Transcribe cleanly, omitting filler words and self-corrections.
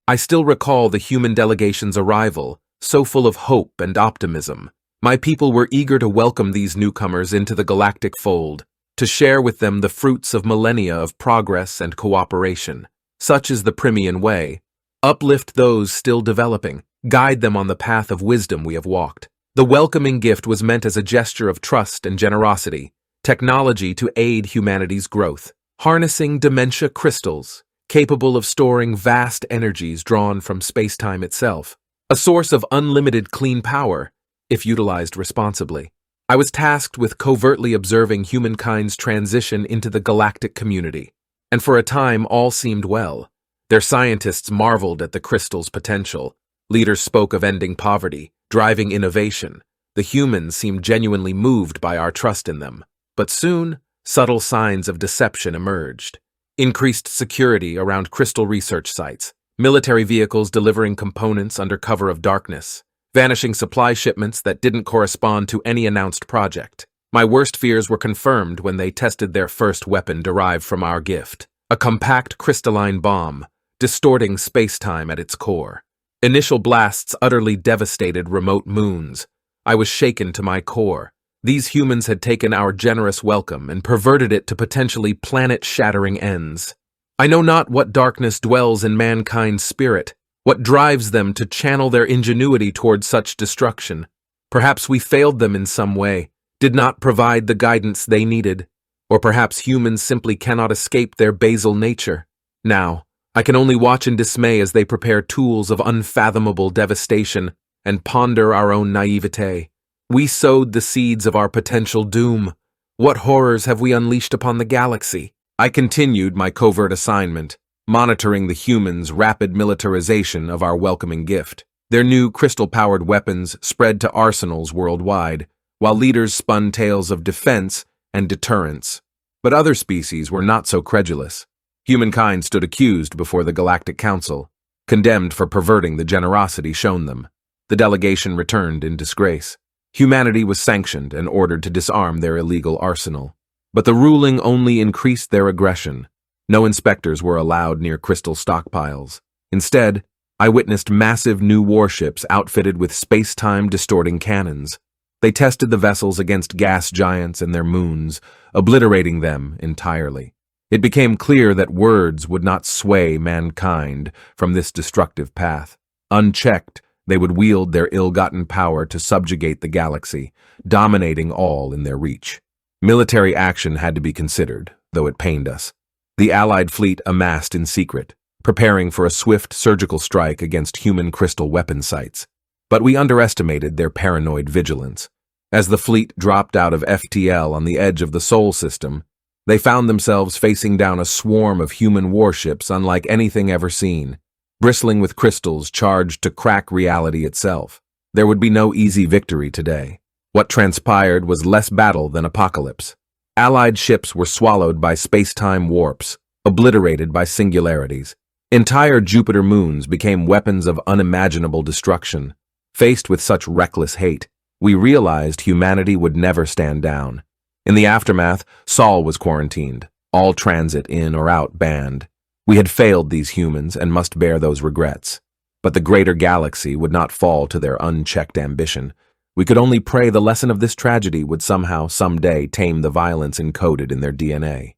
I still recall the human delegation's arrival, so full of hope and optimism. My people were eager to welcome these newcomers into the galactic fold, to share with them the fruits of millennia of progress and cooperation. Such is the Primian way. Uplift those still developing, guide them on the path of wisdom we have walked. The welcoming gift was meant as a gesture of trust and generosity, technology to aid humanity's growth, harnessing dementia crystals, capable of storing vast energies drawn from space-time itself, a source of unlimited clean power, if utilized responsibly. I was tasked with covertly observing humankind's transition into the galactic community, and for a time all seemed well. Their scientists marveled at the crystal's potential. Leaders spoke of ending poverty, driving innovation. The humans seemed genuinely moved by our trust in them. But soon, subtle signs of deception emerged. Increased security around crystal research sites, military vehicles delivering components under cover of darkness, vanishing supply shipments that didn't correspond to any announced project. My worst fears were confirmed when they tested their first weapon derived from our gift, a compact crystalline bomb, distorting space-time at its core. Initial blasts utterly devastated remote moons. I was shaken to my core. These humans had taken our generous welcome and perverted it to potentially planet-shattering ends. I know not what darkness dwells in mankind's spirit, what drives them to channel their ingenuity toward such destruction. Perhaps we failed them in some way, did not provide the guidance they needed, or perhaps humans simply cannot escape their basal nature. Now, I can only watch in dismay as they prepare tools of unfathomable devastation and ponder our own naivete. We sowed the seeds of our potential doom. What horrors have we unleashed upon the galaxy? I continued my covert assignment, monitoring the humans' rapid militarization of our welcoming gift. Their new crystal-powered weapons spread to arsenals worldwide, while leaders spun tales of defense and deterrence. But other species were not so credulous. Humankind stood accused before the Galactic Council, condemned for perverting the generosity shown them. The delegation returned in disgrace. Humanity was sanctioned and ordered to disarm their illegal arsenal. But the ruling only increased their aggression. No inspectors were allowed near crystal stockpiles. Instead, I witnessed massive new warships outfitted with space-time distorting cannons. They tested the vessels against gas giants and their moons, obliterating them entirely. It became clear that words would not sway mankind from this destructive path. Unchecked, they would wield their ill-gotten power to subjugate the galaxy, dominating all in their reach. Military action had to be considered, though it pained us. The Allied fleet amassed in secret, preparing for a swift surgical strike against human crystal weapon sites. But we underestimated their paranoid vigilance. As the fleet dropped out of FTL on the edge of the Sol system, they found themselves facing down a swarm of human warships unlike anything ever seen, bristling with crystals charged to crack reality itself. There would be no easy victory today. What transpired was less battle than apocalypse. Allied ships were swallowed by space-time warps, obliterated by singularities. Entire Jupiter moons became weapons of unimaginable destruction. Faced with such reckless hate, we realized humanity would never stand down. In the aftermath, Sol was quarantined, all transit in or out banned. We had failed these humans and must bear those regrets. But the greater galaxy would not fall to their unchecked ambition. We could only pray the lesson of this tragedy would somehow, someday, tame the violence encoded in their DNA.